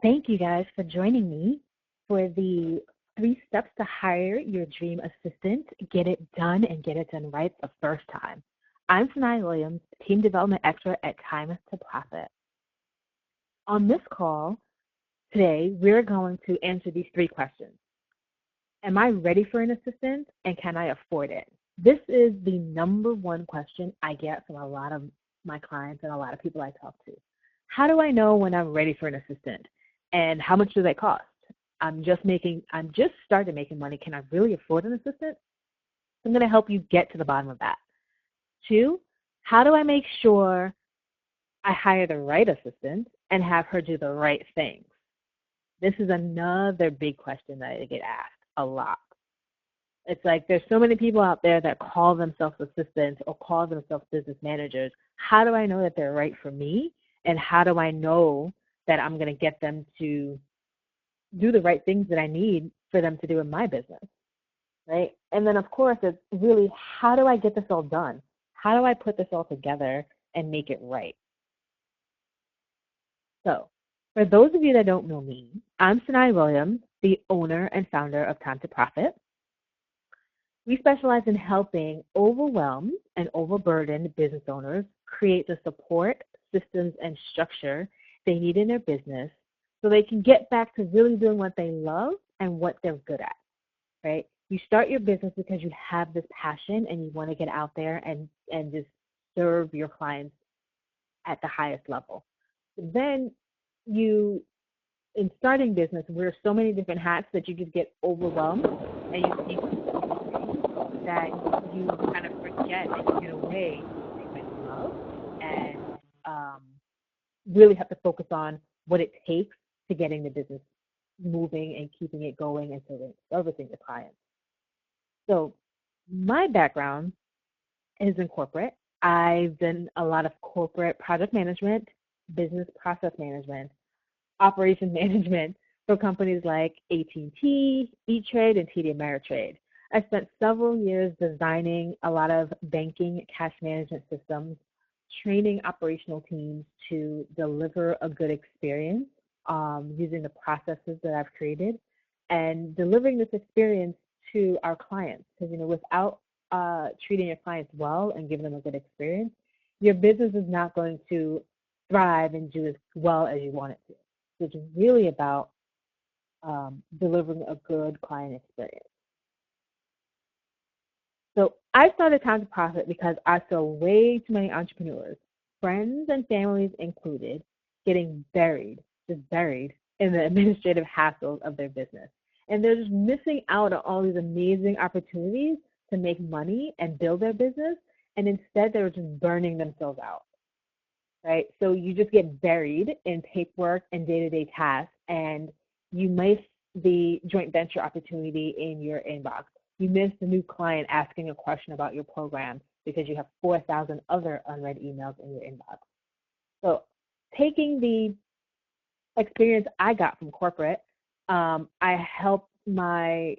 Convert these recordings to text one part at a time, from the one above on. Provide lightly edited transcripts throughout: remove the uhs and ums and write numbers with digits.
Thank you guys for joining me for the 3 steps to hire your dream assistant, get it done, and get it done right the first time. I'm Sanai Williams, Team Development Expert at Time to Profit. On this call today, we're going to answer these 3 questions. Am I ready for an assistant, and can I afford it? This is the number one question I get from a lot of my clients and a lot of people I talk to. How do I know when I'm ready for an assistant? And how much do they cost? I'm just started making money. Can I really afford an assistant? I'm going to help you get to the bottom of that. 2, how do I make sure I hire the right assistant and have her do the right things? This is another big question that I get asked a lot. It's like there's so many people out there that call themselves assistants or call themselves business managers. How do I know that they're right for me? And how do I know that I'm going to get them to do the right things that I need for them to do in my business, right? And then, of course, it's really how do I get this all done? How do I put this all together and make it right? So, for those of you that don't know me, I'm Sanai Williams, the owner and founder of Time to Profit. We specialize in helping overwhelmed and overburdened business owners create the support, systems, and structure they need in their business so they can get back to really doing what they love and what they're good at, right? You start your business because you have this passion and you want to get out there and just serve your clients at the highest level. Then you, in starting business, wear so many different hats that you just get overwhelmed and you take that you kind of forget and you get away from things that you love and um, really have to focus on what it takes to getting the business moving and keeping it going and servicing the clients. So my background is in corporate. I've done a lot of corporate project management, business process management, operations management for companies like AT&T, E-Trade, and TD Ameritrade. I spent several years designing a lot of banking cash management systems, training operational teams to deliver a good experience using the processes that I've created, and delivering this experience to our clients. Because without treating your clients well and giving them a good experience, your business is not going to thrive and do as well as you want it to. So it's really about delivering a good client experience. So I started Time to Profit because I saw way too many entrepreneurs, friends and families included, getting just buried in the administrative hassles of their business. And they're just missing out on all these amazing opportunities to make money and build their business. And instead, they're just burning themselves out, right? So you just get buried in paperwork and day-to-day tasks, and you miss the joint venture opportunity in your inbox. You miss the new client asking a question about your program because you have 4,000 other unread emails in your inbox. So taking the experience I got from corporate, I helped my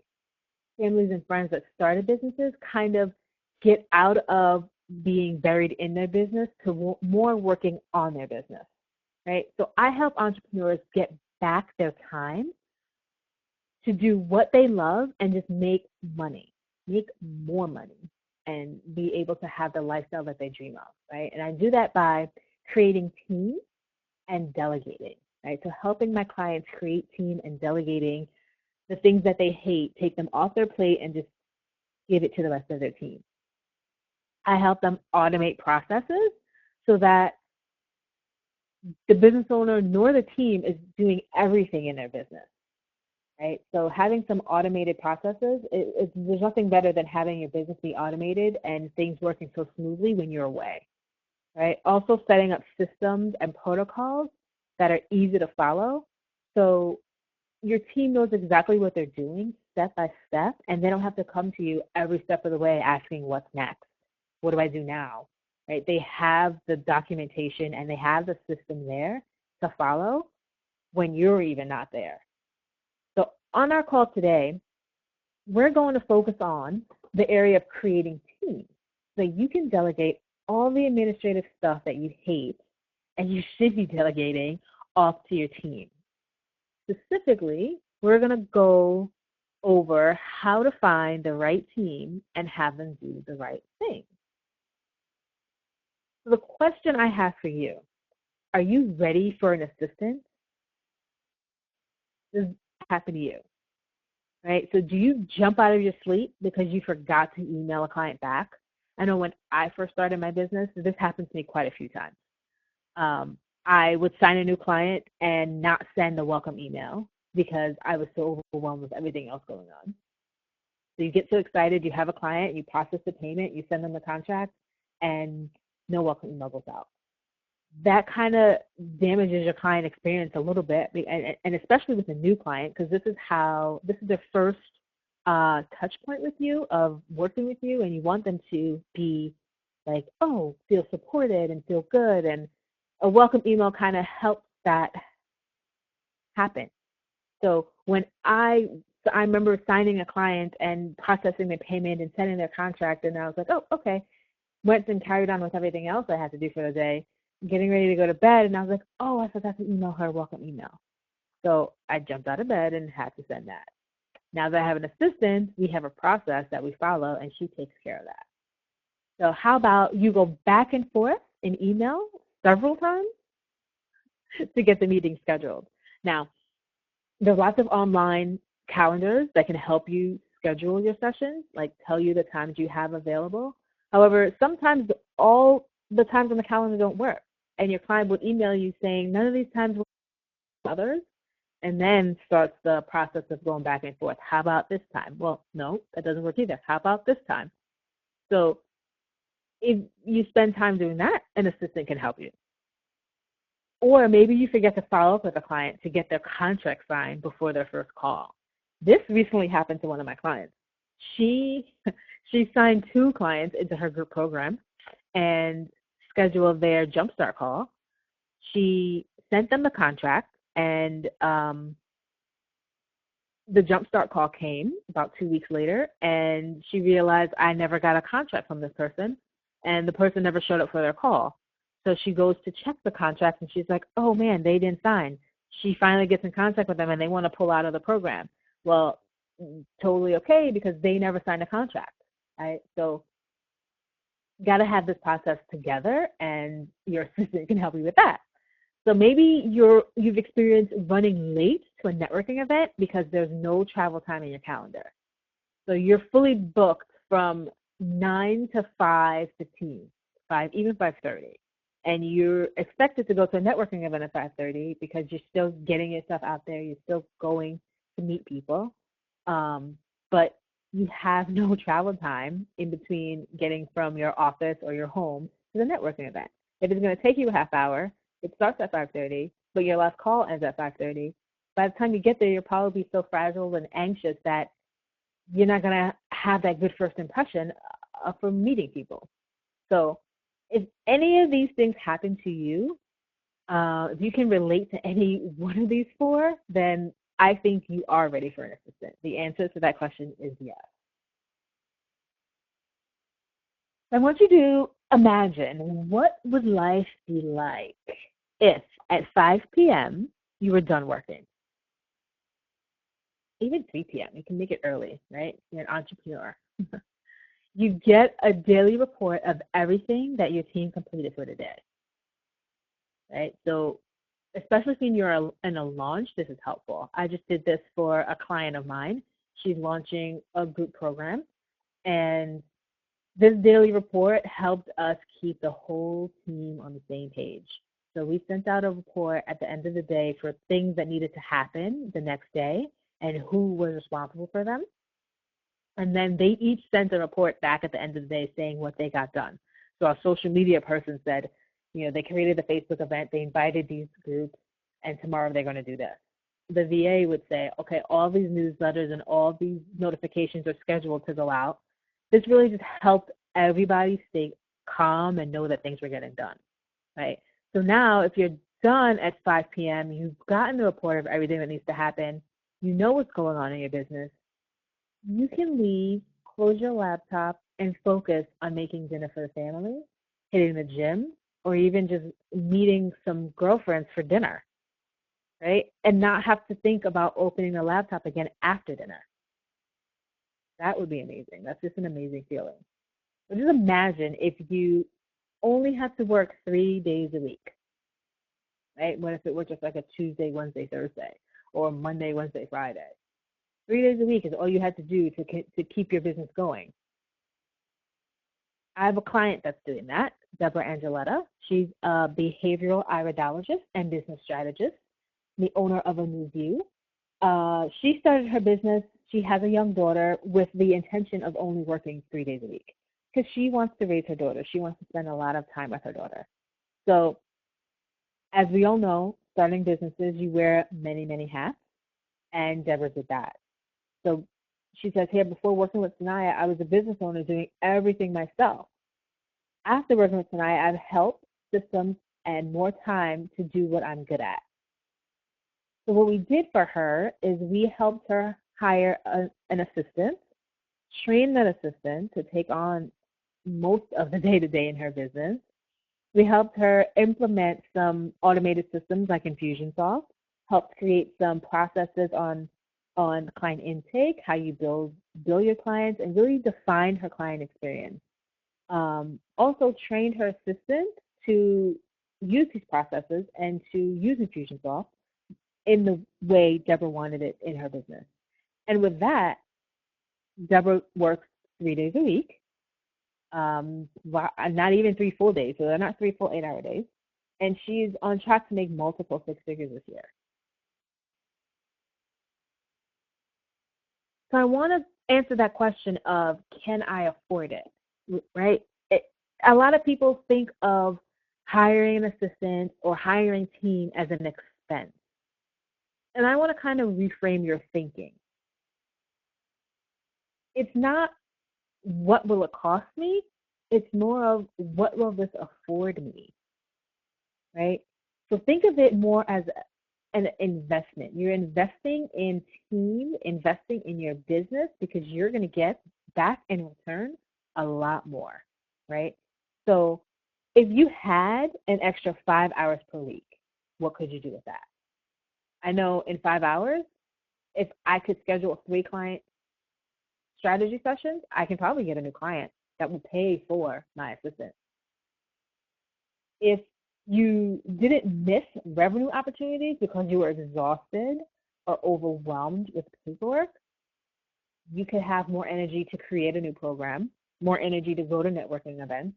families and friends that started businesses kind of get out of being buried in their business to more working on their business, right? So I help entrepreneurs get back their time to do what they love and just make money, make more money, and be able to have the lifestyle that they dream of, right? And I do that by creating teams and delegating, right? So helping my clients create team and delegating the things that they hate, take them off their plate and just give it to the rest of their team. I help them automate processes so that the business owner nor the team is doing everything in their business, right? So having some automated processes, there's nothing better than having your business be automated and things working so smoothly when you're away, right? Also setting up systems and protocols that are easy to follow so your team knows exactly what they're doing step by step, and they don't have to come to you every step of the way asking what's next. What do I do now? Right? They have the documentation and they have the system there to follow when you're even not there. So on our call today, we're going to focus on the area of creating teams so you can delegate all the administrative stuff that you hate and you should be delegating off to your team. Specifically, we're going to go over how to find the right team and have them do the right thing. So the question I have for you, are you ready for an assistant? Does this happen to you? Right? So do you jump out of your sleep because you forgot to email a client back? I know when I first started my business, this happened to me quite a few times. I would sign a new client and not send a welcome email because I was so overwhelmed with everything else going on. So you get so excited, you have a client, you process the payment, you send them the contract, and no welcome email goes out. That kind of damages your client experience a little bit, and especially with a new client, because this is their first touch point with you of working with you, and you want them to be like, oh, feel supported and feel good, and a welcome email kind of helps that happen. So when I remember signing a client and processing the payment and sending their contract, and I was like, oh, okay. Went and carried on with everything else I had to do for the day, getting ready to go to bed, and I was like, oh, I forgot to email her a welcome email. So I jumped out of bed and had to send that. Now that I have an assistant, we have a process that we follow, and she takes care of that. So how about you go back and forth in email several times to get the meeting scheduled. Now, there's lots of online calendars that can help you schedule your sessions, like tell you the times you have available. However, sometimes all the times on the calendar don't work, and your client will email you saying none of these times work for others, and then starts the process of going back and forth. How about this time? Well, no, that doesn't work either. How about this time? So if you spend time doing that, an assistant can help you. Or maybe you forget to follow up with a client to get their contract signed before their first call. This recently happened to one of my clients. She signed 2 clients into her group program and scheduled their jumpstart call. She sent them the contract, and the jumpstart call came about 2 weeks later, and she realized I never got a contract from this person, and the person never showed up for their call. So she goes to check the contract, and she's like, oh, man, they didn't sign. She finally gets in contact with them, and they want to pull out of the program. Well, totally okay, because they never signed a contract, right? So you got to have this process together, and your assistant can help you with that. So maybe you've experienced running late to a networking event because there's no travel time in your calendar. So you're fully booked from 9 to 5:15, even 5:30. And you're expected to go to a networking event at 5:30 because you're still getting yourself out there, you're still going to meet people. But you have no travel time in between getting from your office or your home to the networking event. If it's going to take you a half hour, it starts at 5:30, but your last call ends at 5:30. By the time you get there, you'll probably be so frazzled and anxious that you're not going to have that good first impression from meeting people. So if any of these things happen to you, if you can relate to any one of these 4, then I think you are ready for an assistant. The answer to that question is yes. I want you to imagine, what would life be like if at 5 p.m. you were done working? Even 3 p.m. You can make it early, right? You're an entrepreneur. You get a daily report of everything that your team completed for the day, right? So especially when you're in a launch, this is helpful. I just did this for a client of mine. She's launching a group program, and this daily report helped us keep the whole team on the same page. So we sent out a report at the end of the day for things that needed to happen the next day and who was responsible for them. And then they each sent a report back at the end of the day saying what they got done. So our social media person said, they created a Facebook event, they invited these groups, and tomorrow they're going to do this. The VA would say, okay, all these newsletters and all these notifications are scheduled to go out. This really just helped everybody stay calm and know that things were getting done, right? So now if you're done at 5 p.m., you've gotten the report of everything that needs to happen, you know what's going on in your business, you can leave, close your laptop, and focus on making dinner for the family, hitting the gym, or even just meeting some girlfriends for dinner, right? And not have to think about opening the laptop again after dinner. That would be amazing. That's just an amazing feeling. But just imagine if you only had to work 3 days a week, right? What if it were just like a Tuesday, Wednesday, Thursday, or Monday, Wednesday, Friday? 3 days a week is all you had to do to keep your business going. I have a client that's doing that, Deborah Angeletta. She's a behavioral iridologist and business strategist, the owner of A New View. She started her business. She has a young daughter with the intention of only working 3 days a week because she wants to raise her daughter. She wants to spend a lot of time with her daughter. So, as we all know, starting businesses, you wear many, many hats, and Deborah did that. So she says here, before working with Sanaya, I was a business owner doing everything myself. After working with Sanaya, I've help, systems, and more time to do what I'm good at. So what we did for her is we helped her hire an assistant, train that assistant to take on most of the day-to-day in her business. We helped her implement some automated systems like Infusionsoft, helped create some processes on client intake, how you bill your clients, and really define her client experience. Also trained her assistant to use these processes and to use Infusionsoft in the way Deborah wanted it in her business. And with that, Deborah works 3 days a week, not even 3 full days, so they're not 3 full 8-hour days. And she's on track to make multiple 6 figures this year. So I want to answer that question of, can I afford it, right? A lot of people think of hiring an assistant or hiring a team as an expense. And I want to kind of reframe your thinking. It's not what will it cost me, it's more of what will this afford me, right? So think of it more as an investment. You're investing in team, investing in your business because you're going to get back in return a lot more, right? So if you had an extra 5 hours per week, what could you do with that? I know in 5 hours, if I could schedule 3 client strategy sessions, I can probably get a new client that will pay for my assistant. If you didn't miss revenue opportunities because you were exhausted or overwhelmed with paperwork, you could have more energy to create a new program, more energy to go to networking events,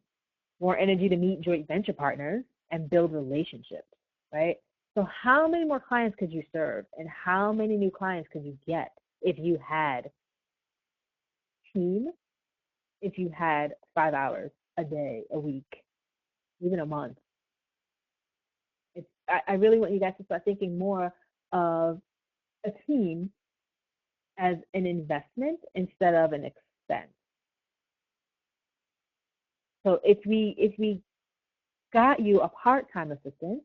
more energy to meet joint venture partners and build relationships, right? So how many more clients could you serve and how many new clients could you get if you had team, if you had 5 hours a day, a week, even a month? I really want you guys to start thinking more of a team as an investment instead of an expense. So if we got you a part-time assistant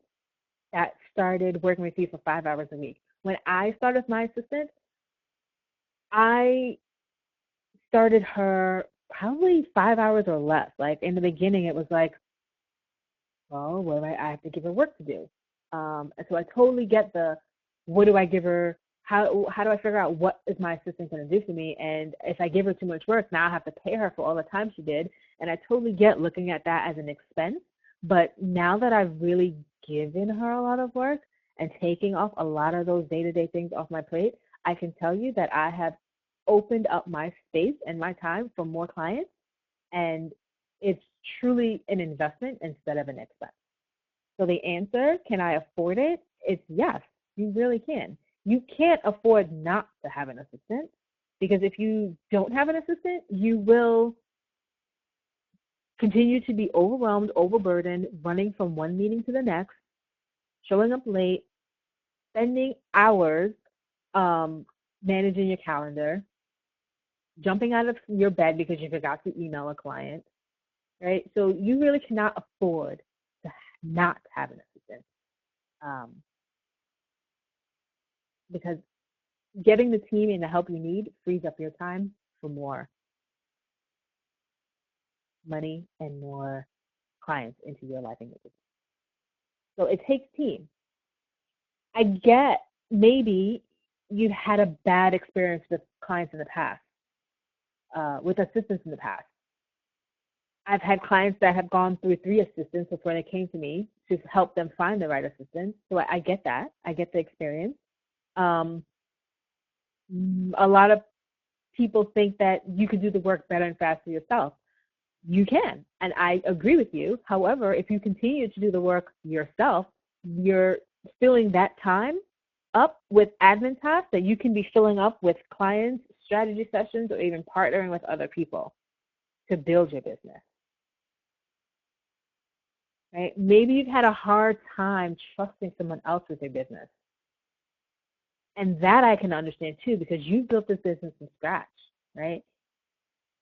that started working with you for 5 hours a week. When I started with my assistant, I started her probably 5 hours or less. Like in the beginning, it was like, well, what do I have to give her work to do? And so I totally get the, what do I give her? How do I figure out what is my assistant going to do for me? And if I give her too much work, now I have to pay her for all the time she did. And I totally get looking at that as an expense. But now that I've really given her a lot of work and taking off a lot of those day-to-day things off my plate, I can tell you that I have opened up my space and my time for more clients. And it's truly an investment instead of an expense. So the answer, can I afford it? It's yes, you really can. You can't afford not to have an assistant because if you don't have an assistant, you will continue to be overwhelmed, overburdened, running from one meeting to the next, showing up late, spending hours managing your calendar, jumping out of your bed because you forgot to email a client, right? So you really cannot afford to not have an assistant because getting the team and the help you need frees up your time for more money and more clients into your life and your business. So it takes team. I get maybe you've had a bad experience with clients in the past, with assistants in the past. I've had clients that have gone through 3 assistants before they came to me to help them find the right assistant. So I get that. I get the experience. Um, a lot of people think that you can do the work better and faster yourself. You can, and I agree with you. However, if you continue to do the work yourself, you're filling that time up with admin tasks that you can be filling up with clients, strategy sessions, or even partnering with other people to build your business. Right? Maybe you've had a hard time trusting someone else with your business. And that I can understand too, because you built this business from scratch, right?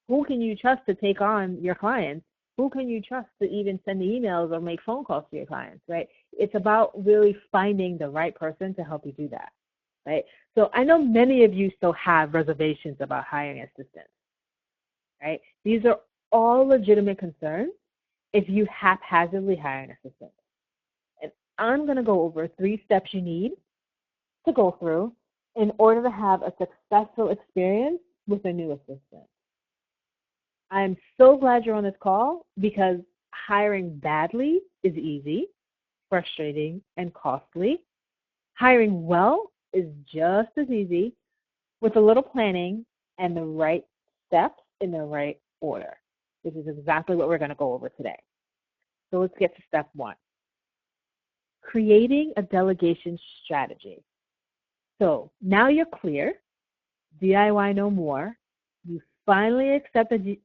Who can you trust to take on your clients? Who can you trust to even send the emails or make phone calls to your clients, right? It's about really finding the right person to help you do that, right? So I know many of you still have reservations about hiring assistants, right? These are all legitimate concerns if you haphazardly hire an assistant. And I'm going to go over 3 steps you need to go through in order to have a successful experience with a new assistant. I'm so glad you're on this call because hiring badly is easy, frustrating, and costly. Hiring well is just as easy with a little planning and the right steps in the right order. This is exactly what we're going to go over today. So let's get to step 1. Creating a delegation strategy. So now you're clear, DIY no more. You finally accepted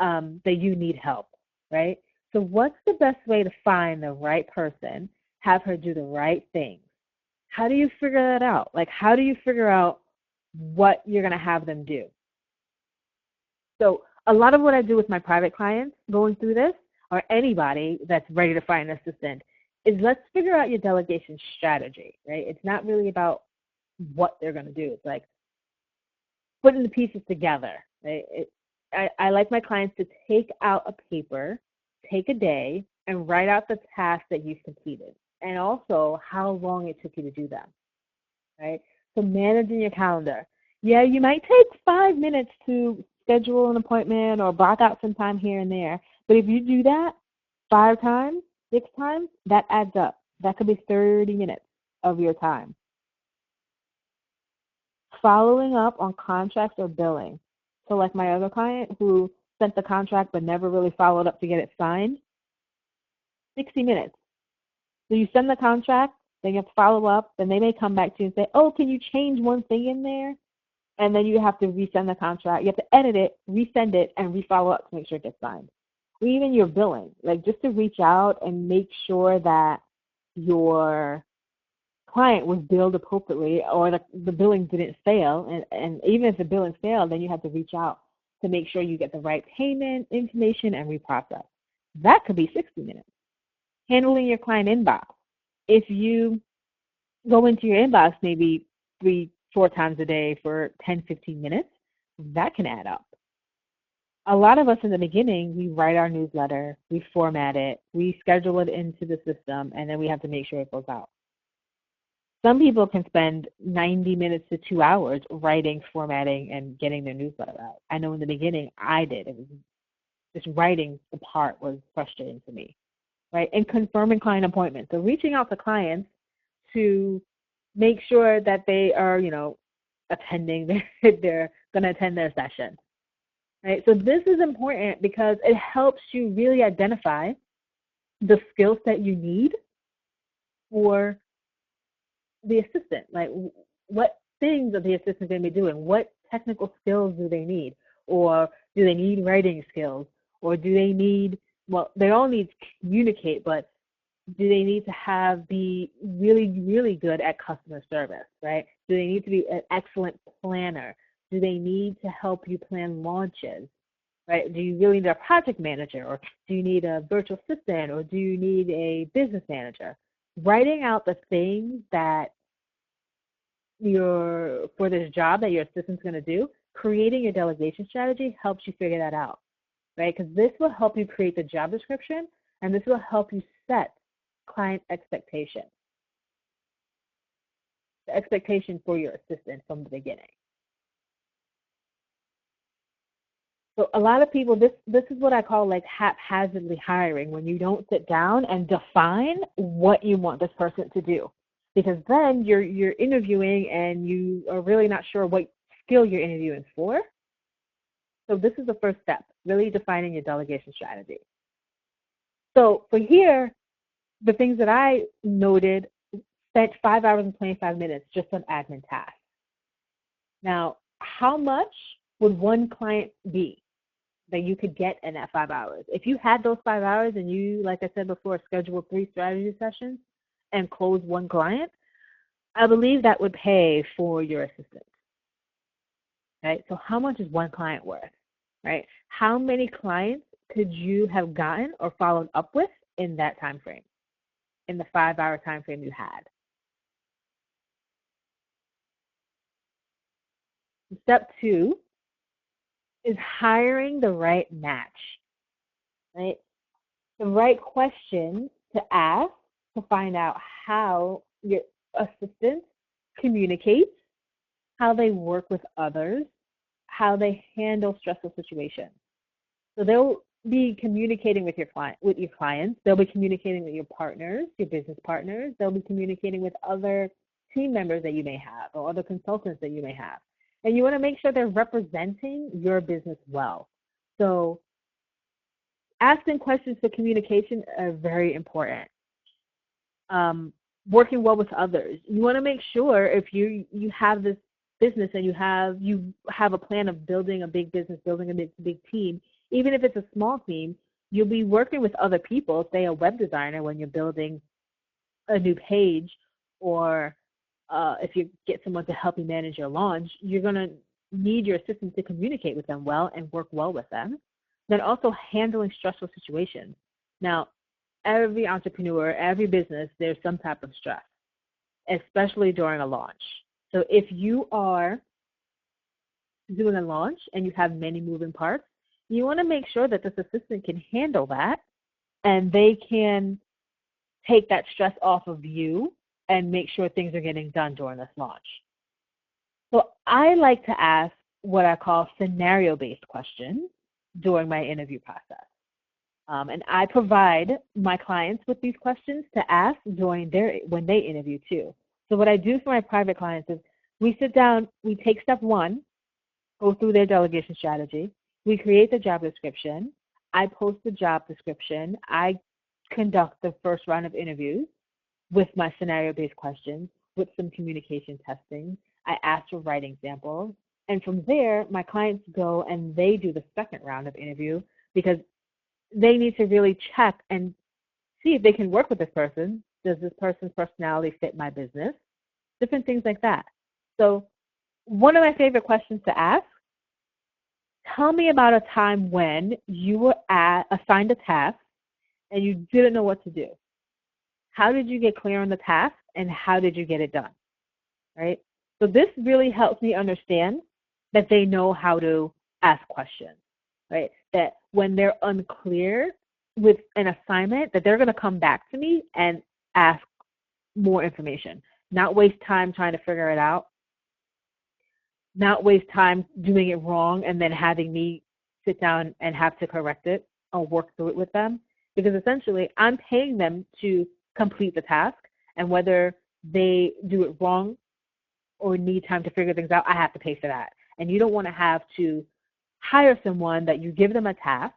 that you need help, right? So what's the best way to find the right person, have her do the right things? How do you figure that out? Like, how do you figure out what you're going to have them do? So a lot of what I do with my private clients going through this, or anybody that's ready to find an assistant, is let's figure out your delegation strategy, right? It's not really about what they're going to do. It's like putting the pieces together. Right? I like my clients to take out a paper, take a day, and write out the tasks that you've completed, and also how long it took you to do them. Right? So managing your calendar. Yeah, you might take 5 minutes to schedule an appointment or block out some time here and there, but if you do that 5 times, 6 times, that adds up. That could be 30 minutes of your time. Following up on contracts or billing. So like my other client who sent the contract but never really followed up to get it signed, 60 minutes. So you send the contract, then you have to follow up, then they may come back to you and say, oh, can you change one thing in there? And then you have to resend the contract. You have to edit it, resend it, and refollow up to make sure it gets signed. Or even your billing, like just to reach out and make sure that your client was billed appropriately or the billing didn't fail. And even if the billing failed, then you have to reach out to make sure you get the right payment information and reprocess. That could be 60 minutes. Handling your client inbox. If you go into your inbox maybe 3-4 times a day for 10-15 minutes, that can add up. A lot of us in the beginning, we write our newsletter, we format it, we schedule it into the system, and then we have to make sure it goes out. Some people can spend 90 minutes to 2 hours writing, formatting, and getting their newsletter out. I know in the beginning I did. It was just writing the part was frustrating to me, right? And confirming client appointments. So reaching out to clients to make sure that they are, attending, they're going to attend their session, right? So this is important because it helps you really identify the skill set you need for the assistant. Like, what things are the assistants going to be doing? What technical skills do they need? Or do they need writing skills? Or do they need, well, they all need to communicate, but do they need to be really, really good at customer service, right? Do they need to be an excellent planner? Do they need to help you plan launches, right? Do you really need a project manager, or do you need a virtual assistant, or do you need a business manager? Writing out the things that for this job that your assistant's going to do, creating your delegation strategy helps you figure that out, right? Because this will help you create the job description, and this will help you set client expectations. expectation for your assistant from the beginning. So a lot of people, this is what I call like haphazardly hiring, when you don't sit down and define what you want this person to do. Because then you're interviewing and you are really not sure what skill you're interviewing for. So this is the first step, really defining your delegation strategy. So for here, the things that I noted, spent 5 hours and 25 minutes just on admin tasks. Now, how much would one client be that you could get in that 5 hours? If you had those 5 hours and you, like I said before, scheduled 3 strategy sessions and closed 1 client, I believe that would pay for your assistant. Right? So how much is 1 client worth? Right? How many clients could you have gotten or followed up with in that time frame, in the 5-hour time frame you had? Step 2 is hiring the right match. Right? The right questions to ask to find out how your assistant communicates, how they work with others, how they handle stressful situations. So they'll be communicating with your clients. They'll be communicating with your partners, your business partners. They'll be communicating with other team members that you may have or other consultants that you may have. And you want to make sure they're representing your business well. So asking questions for communication are very important. Working well with others. You want to make sure if you have this business and you have a plan of building a big business, building a big team, even if it's a small team, you'll be working with other people, say a web designer when you're building a new page, or if you get someone to help you manage your launch, you're going to need your assistant to communicate with them well and work well with them. Then also handling stressful situations. Now, every entrepreneur, every business, there's some type of stress, especially during a launch. So if you are doing a launch and you have many moving parts, you want to make sure that this assistant can handle that and they can take that stress off of you and make sure things are getting done during this launch. So I like to ask what I call scenario-based questions during my interview process. And I provide my clients with these questions to ask when they interview too. So what I do for my private clients is we sit down, we take step 1, go through their delegation strategy. We create the job description. I post the job description. I conduct the first round of interviews with my scenario-based questions, with some communication testing. I ask for writing samples. And from there, my clients go and they do the second round of interview because they need to really check and see if they can work with this person. Does this person's personality fit my business? Different things like that. So one of my favorite questions to ask, tell me about a time when you were assigned a task and you didn't know what to do. How did you get clear on the task and how did you get it done? Right? So this really helps me understand that they know how to ask questions, right? That when they're unclear with an assignment, that they're going to come back to me and ask more information, not waste time trying to figure it out, not waste time doing it wrong and then having me sit down and have to correct it or work through it with them. Because essentially, I'm paying them to complete the task, and whether they do it wrong or need time to figure things out, I have to pay for that. And you don't want to have to hire someone that you give them a task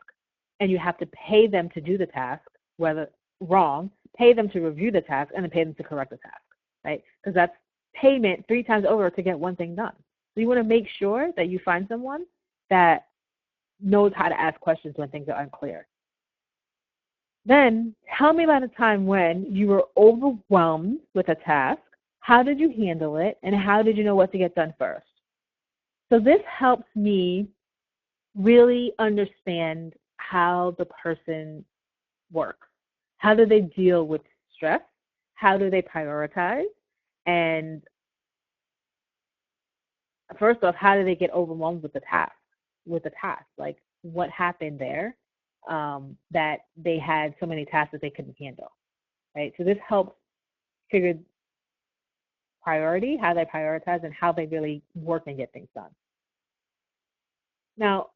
and you have to pay them to do the task, whether wrong, pay them to review the task, and then pay them to correct the task, right? Because that's payment 3 times over to get one thing done. So you want to make sure that you find someone that knows how to ask questions when things are unclear. Then tell me about a time when you were overwhelmed with a task. How did you handle it, and how did you know what to get done first? So this helps me really understand how the person works. How do they deal with stress? How do they prioritize? And first off, how do they get overwhelmed with the task? Like what happened there that they had so many tasks that they couldn't handle, right? So this helps figure priority, how they prioritize, and how they really work and get things done. Now,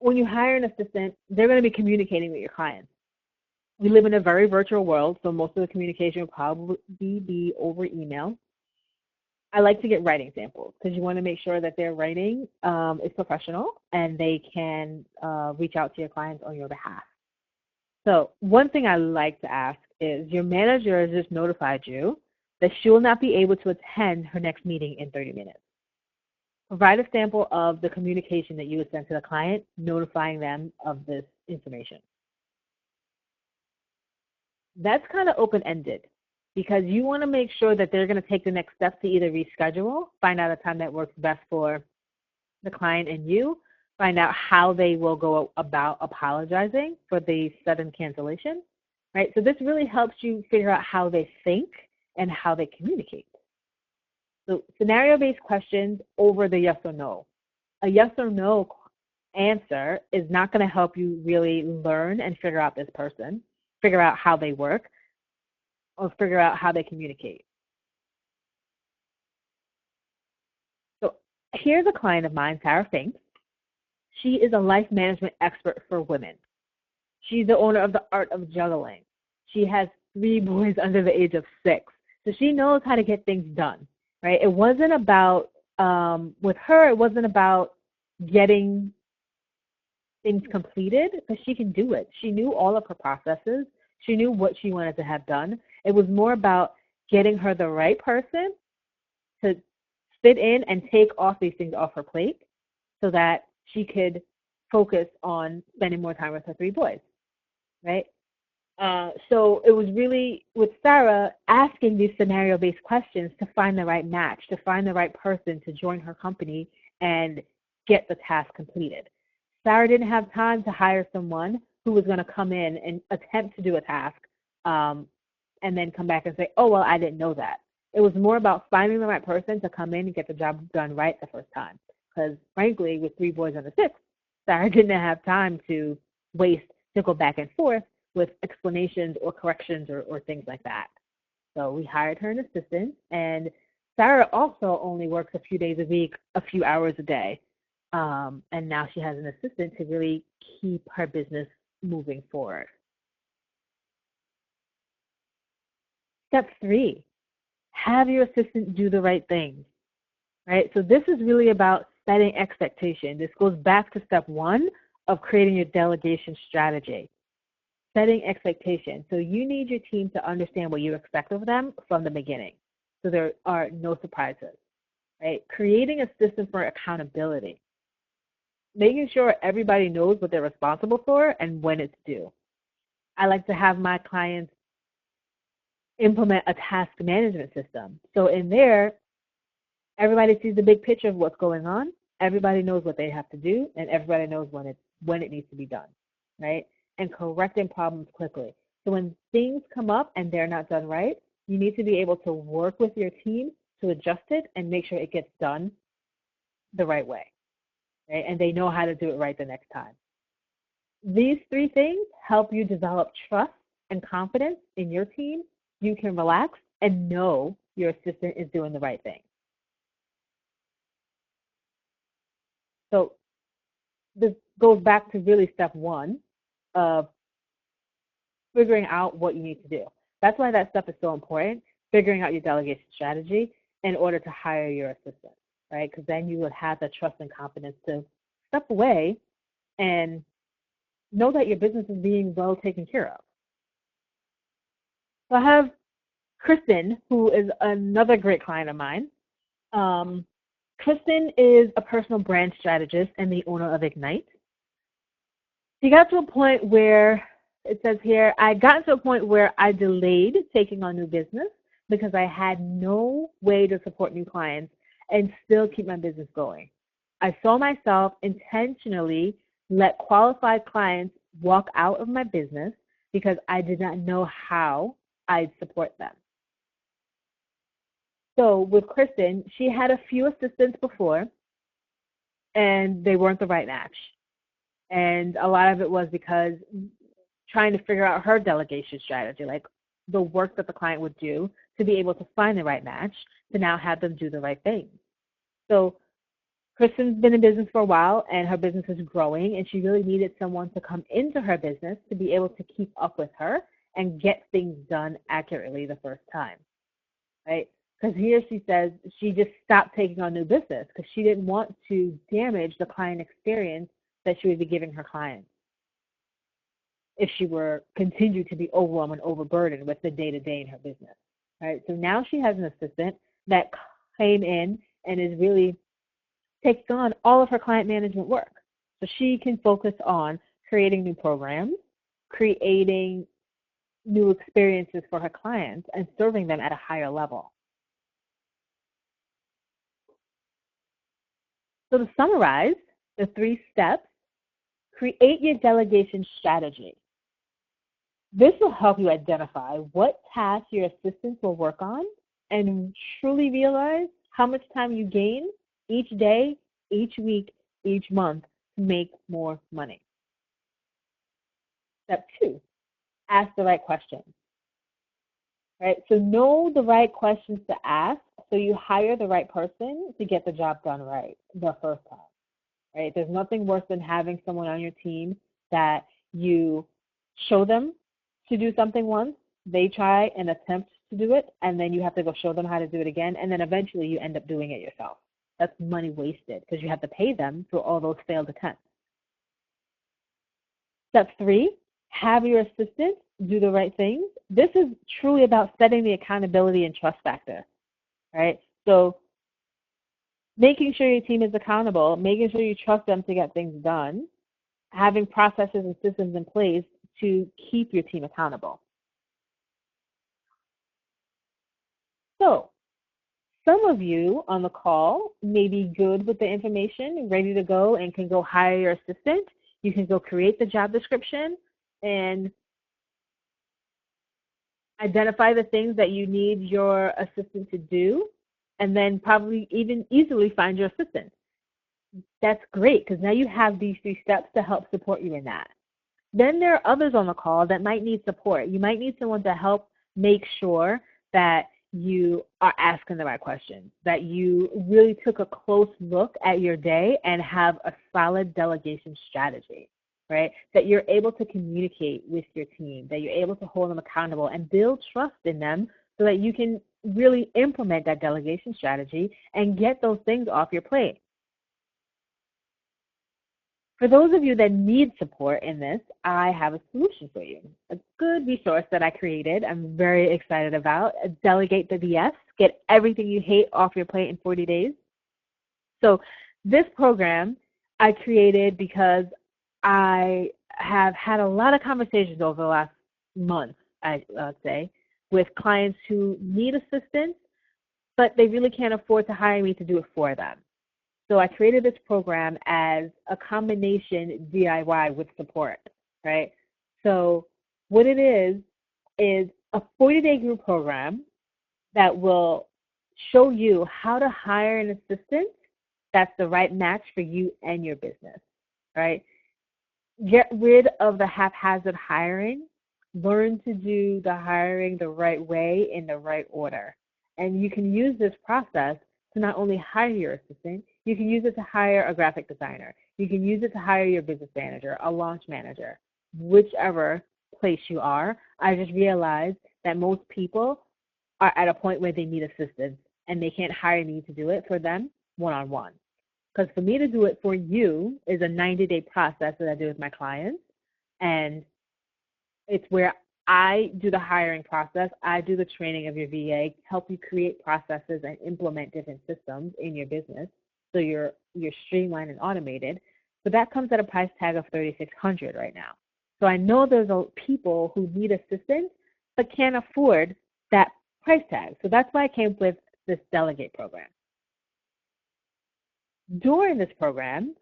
when you hire an assistant, they're going to be communicating with your clients. We live in a very virtual world, so most of the communication will probably be over email. I like to get writing samples because you want to make sure that their writing is professional and they can reach out to your clients on your behalf. So one thing I like to ask is, your manager has just notified you that she will not be able to attend her next meeting in 30 minutes. Provide a sample of the communication that you would send to the client, notifying them of this information. That's kind of open-ended because you want to make sure that they're going to take the next steps to either reschedule, find out a time that works best for the client and you, find out how they will go about apologizing for the sudden cancellation, right? So this really helps you figure out how they think and how they communicate. So scenario-based questions over the yes or no. A yes or no answer is not going to help you really learn and figure out this person, figure out how they work, or figure out how they communicate. So here's a client of mine, Sarah Finks. She is a life management expert for women. She's the owner of the Art of Juggling. She has 3 boys under the age of 6. So she knows how to get things done, right? It wasn't about, with her, it wasn't about getting things completed, because she can do it. She knew all of her processes. She knew what she wanted to have done. It was more about getting her the right person to fit in and take off these things off her plate so that she could focus on spending more time with her 3 boys, right? So it was really, with Sarah, asking these scenario-based questions to find the right match, to find the right person to join her company and get the task completed. Sarah didn't have time to hire someone who was going to come in and attempt to do a task and then come back and say, oh, well, I didn't know that. It was more about finding the right person to come in and get the job done right the first time. Because frankly, with 3 boys under 6, Sarah didn't have time to waste to go back and forth with explanations or corrections or things like that. So we hired her an assistant, and Sarah also only works a few days a week, a few hours a day. And now she has an assistant to really keep her business moving forward. Step 3, have your assistant do the right thing, right? So this is really about setting expectation. This goes back to step 1 of creating your delegation strategy. Setting expectation. So you need your team to understand what you expect of them from the beginning, so there are no surprises, right? Creating a system for accountability. Making sure everybody knows what they're responsible for and when it's due. I like to have my clients implement a task management system. So in there, everybody sees the big picture of what's going on, everybody knows what they have to do, and everybody knows when it needs to be done, right? And correcting problems quickly. So when things come up and they're not done right, you need to be able to work with your team to adjust it and make sure it gets done the right way, right? And they know how to do it right the next time. These 3 things help you develop trust and confidence in your team. You can relax and know your assistant is doing the right thing. So this goes back to really step 1 of figuring out what you need to do. That's why that stuff is so important, figuring out your delegation strategy in order to hire your assistant, right? Because then you would have the trust and confidence to step away and know that your business is being well taken care of. So I have Kristen, who is another great client of mine. Kristen is a personal brand strategist and the owner of Ignite. She got to a point where, it says here, I got to a point where I delayed taking on new business because I had no way to support new clients and still keep my business going. I saw myself intentionally let qualified clients walk out of my business because I did not know how I'd support them. So with Kristen, she had a few assistants before, and they weren't the right match. And a lot of it was because trying to figure out her delegation strategy, like the work that the client would do to be able to find the right match, to now have them do the right things. So Kristen's been in business for a while, and her business is growing, and she really needed someone to come into her business to be able to keep up with her and get things done accurately the first time, right? Because here she says she just stopped taking on new business because she didn't want to damage the client experience that she would be giving her clients if she were continued to be overwhelmed and overburdened with the day-to-day in her business, right? So now she has an assistant that came in and is really taking on all of her client management work. So she can focus on creating new programs, creating new experiences for her clients, and serving them at a higher level. So to summarize the 3 steps, create your delegation strategy. This will help you identify what tasks your assistants will work on and truly realize how much time you gain each day, each week, each month to make more money. Step 2, ask the right questions. Right? So know the right questions to ask so you hire the right person to get the job done right the first time. Right? There's nothing worse than having someone on your team that you show them to do something once, they try and attempt to do it, and then you have to go show them how to do it again, and then eventually you end up doing it yourself. That's money wasted because you have to pay them for all those failed attempts. Step 3, have your assistant do the right things. This is truly about setting the accountability and trust factor, right? So making sure your team is accountable, making sure you trust them to get things done, having processes and systems in place to keep your team accountable. So some of you on the call may be good with the information, ready to go, and can go hire your assistant. You can go create the job description and identify the things that you need your assistant to do, and then probably even easily find your assistant. That's great because now you have these 3 steps to help support you in that. Then there are others on the call that might need support. You might need someone to help make sure that you are asking the right questions, that you really took a close look at your day and have a solid delegation strategy, right? That you're able to communicate with your team, that you're able to hold them accountable and build trust in them so that you can really implement that delegation strategy and get those things off your plate. For those of you that need support in this, I have a solution for you. A good resource that I created, I'm very excited about, Delegate the BS, get everything you hate off your plate in 40 days. So this program I created because I have had a lot of conversations over the last month, I'd say, with clients who need assistance, but they really can't afford to hire me to do it for them. So I created this program as a combination DIY with support, right? So what it is a 40-day group program that will show you how to hire an assistant that's the right match for you and your business, right? Get rid of the haphazard hiring. Learn to do the hiring the right way in the right order. And you can use this process to not only hire your assistant, you can use it to hire a graphic designer. You can use it to hire your business manager, a launch manager, whichever place you are. I just realized that most people are at a point where they need assistance and they can't hire me to do it for them one-on-one. Because for me to do it for you is a 90-day process that I do with my clients, and it's where I do the hiring process, I do the training of your VA, help you create processes and implement different systems in your business so you're streamlined and automated. But that comes at a price tag of $3,600 right now. So I know there's people who need assistance but can't afford that price tag. So that's why I came up with this Delegate program. During this program,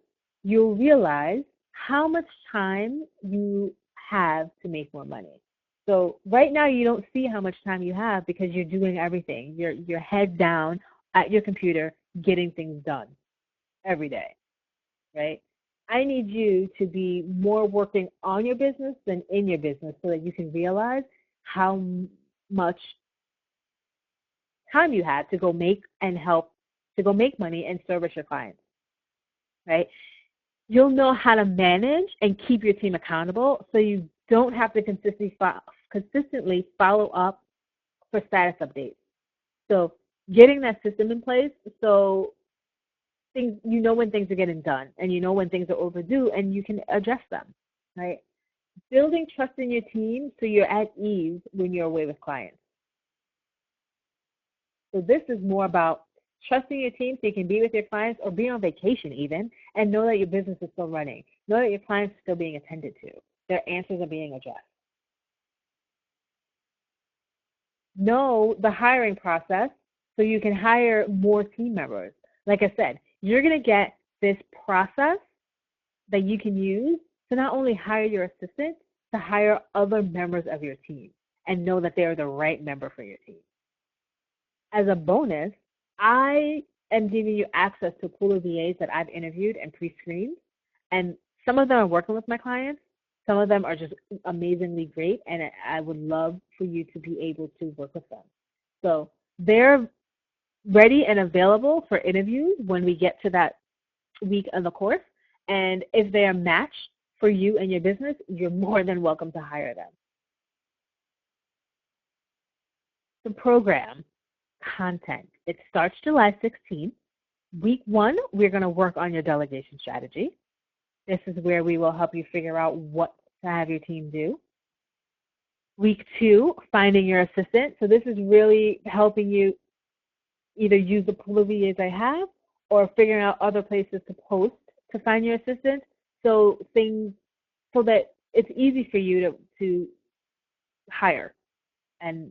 you'll realize how much time you have to make more money. So right now you don't see how much time you have because you're doing everything. You're head down at your computer getting things done every day, right? I need you to be more working on your business than in your business so that you can realize how much time you have to go make and help, to go make money and service your clients, right? You'll know how to manage and keep your team accountable so you don't have to consistently follow up for status updates. So getting that system in place so things, you know when things are getting done and you know when things are overdue and you can address them, right? Building trust in your team so you're at ease when you're away with clients. So this is more about trusting your team so you can be with your clients or be on vacation even and know that your business is still running. Know that your clients are still being attended to. Their answers are being addressed. Know the hiring process so you can hire more team members. Like I said, you're going to get this process that you can use to not only hire your assistant, to hire other members of your team and know that they are the right member for your team. As a bonus, I am giving you access to a pool of VAs that I've interviewed and pre-screened, and some of them are working with my clients. Some of them are just amazingly great, and I would love for you to be able to work with them. So they're ready and available for interviews when we get to that week of the course, and if they are matched for you and your business, you're more than welcome to hire them. The program content. It starts July 16th. Week 1, we're going to work on your delegation strategy. This is where we will help you figure out what to have your team do. Week 2, finding your assistant. So this is really helping you either use the pool of VAs I have or figuring out other places to post to find your assistant so that it's easy for you to hire and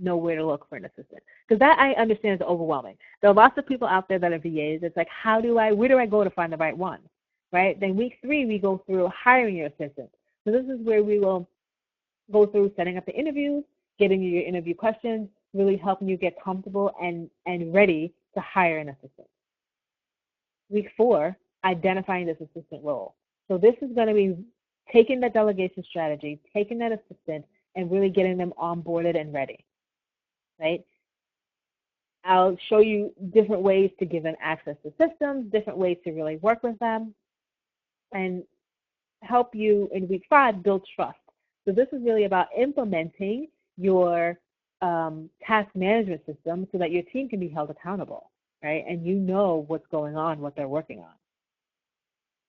know where to look for an assistant. Because that I understand is overwhelming. There are lots of people out there that are VAs. It's like, where do I go to find the right one, right? Then week 3, we go through hiring your assistant. So this is where we will go through setting up the interviews, getting you your interview questions, really helping you get comfortable and ready to hire an assistant. Week 4, identifying this assistant role. So this is going to be taking that delegation strategy, taking that assistant, and really getting them onboarded and ready. Right? I'll show you different ways to give them access to systems, different ways to really work with them, and help you in week 5 build trust. So this is really about implementing your task management system so that your team can be held accountable, right? And you know what's going on, what they're working on.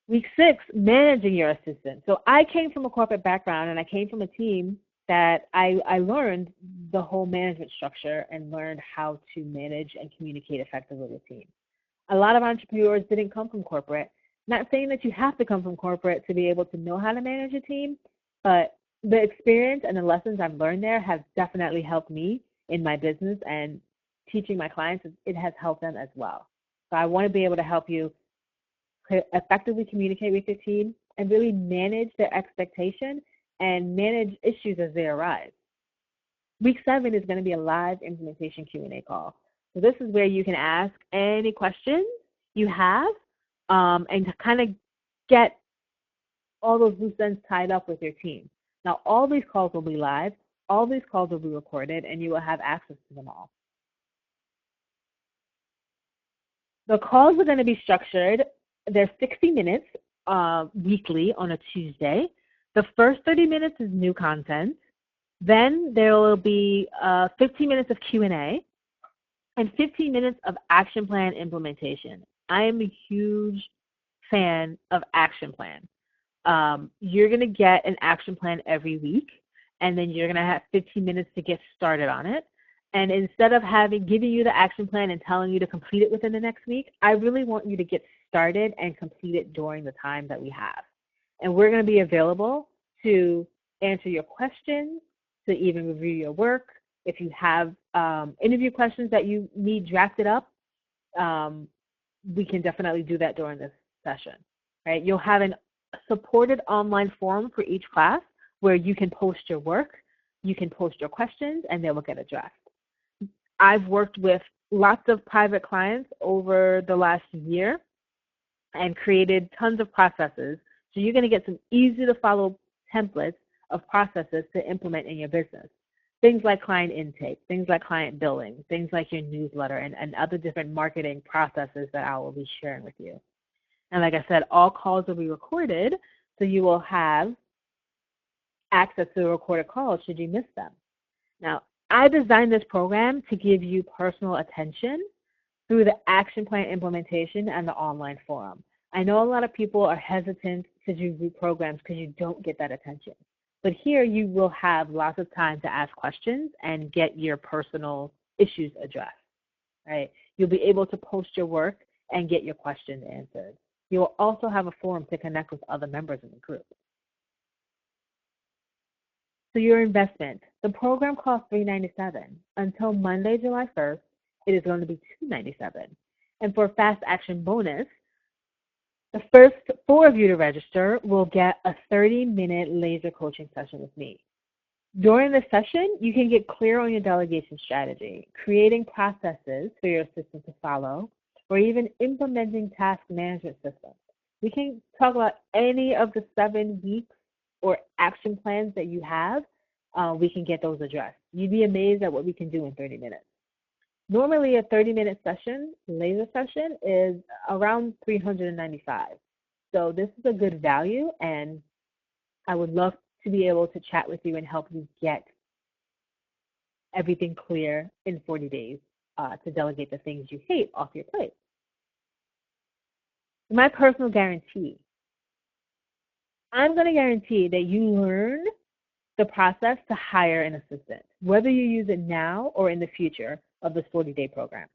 Week 6, managing your assistant. So I came from a corporate background and I came from a team that I learned the whole management structure and learned how to manage and communicate effectively with a team. A lot of entrepreneurs didn't come from corporate. Not saying that you have to come from corporate to be able to know how to manage a team, but the experience and the lessons I've learned there have definitely helped me in my business, and teaching my clients, it has helped them as well. So I want to be able to help you effectively communicate with your team and really manage their expectation and manage issues as they arise. Week 7 is going to be a live implementation Q&A call. So this is where you can ask any questions you have and to kind of get all those loose ends tied up with your team. Now, all these calls will be live, all these calls will be recorded, and you will have access to them all. The calls are going to be structured. They're 60 minutes weekly on a Tuesday. The first 30 minutes is new content. Then there will be 15 minutes of Q&A and 15 minutes of action plan implementation. I am a huge fan of action plan. You're going to get an action plan every week, and then you're going to have 15 minutes to get started on it. And instead of giving you the action plan and telling you to complete it within the next week, I really want you to get started and complete it during the time that we have. And we're going to be available to answer your questions, to even review your work. If you have interview questions that you need drafted up, we can definitely do that during this session. Right? You'll have a supported online forum for each class where you can post your work, you can post your questions, and they will get addressed. I've worked with lots of private clients over the last year and created tons of processes. So you're going to get some easy to follow templates of processes to implement in your business. things like client intake, things like client billing, things like your newsletter, and other different marketing processes that I will be sharing with you. And like I said, all calls will be recorded, so you will have access to the recorded calls should you miss them. Now, I designed this program to give you personal attention through the action plan implementation and the online forum. I know a lot of people are hesitant to do group programs because you don't get that attention. But here you will have lots of time to ask questions and get your personal issues addressed, right? You'll be able to post your work and get your questions answered. You'll also have a forum to connect with other members in the group. So your investment, the program costs $397. Until Monday, July 1st, it is going to be $297. And for Fast Action Bonus, the first 4 of you to register will get a 30-minute laser coaching session with me. During the session, you can get clear on your delegation strategy, creating processes for your assistant to follow, or even implementing task management systems. We can talk about any of the 7 weeks or action plans that you have. We can get those addressed. You'd be amazed at what we can do in 30 minutes. Normally, a 30-minute session, laser session, is around $395. So this is a good value, and I would love to be able to chat with you and help you get everything clear in 40 days to delegate the things you hate off your plate. My personal guarantee, I'm going to guarantee that you learn the process to hire an assistant, whether you use it now or in the future of this 40-day program.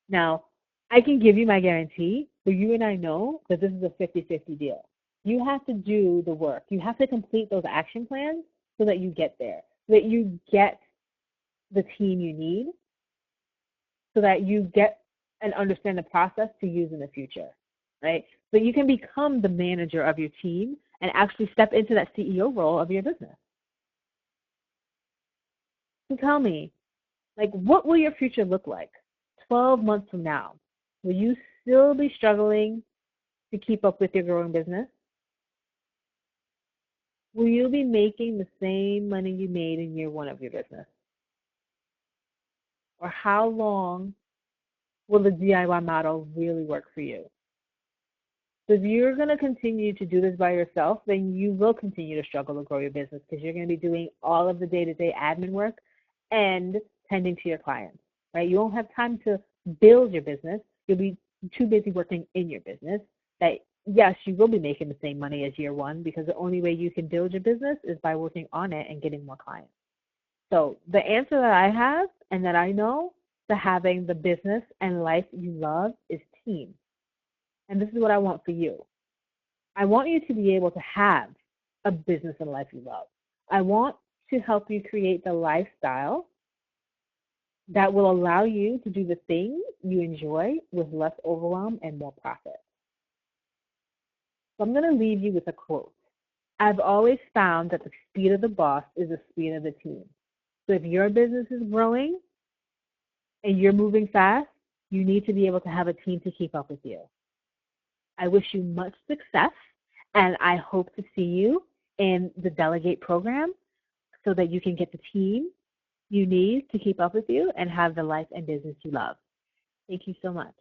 Now, I can give you my guarantee, but you and I know that this is a 50-50 deal. You have to do the work. You have to complete those action plans so that you get there, so that you get the team you need, so that you get and understand the process to use in the future, right? So you can become the manager of your team and actually step into that CEO role of your business. So tell me, like, what will your future look like 12 months from now? Will you still be struggling to keep up with your growing business? Will you be making the same money you made in year 1 of your business? Or how long will the DIY model really work for you? So if you're going to continue to do this by yourself, then you will continue to struggle to grow your business because you're going to be doing all of the day-to-day admin work and tending to your clients, right? You won't have time to build your business. You'll be too busy working in your business that, yes, you will be making the same money as year 1 because the only way you can build your business is by working on it and getting more clients. So the answer that I have and that I know to having the business and life you love is team. And this is what I want for you. I want you to be able to have a business and life you love. I want to help you create the lifestyle that will allow you to do the things you enjoy with less overwhelm and more profit. So I'm going to leave you with a quote. I've always found that the speed of the boss is the speed of the team. So if your business is growing and you're moving fast, you need to be able to have a team to keep up with you. I wish you much success, and I hope to see you in the Delegate program so that you can get the team you need to keep up with you and have the life and business you love. Thank you so much.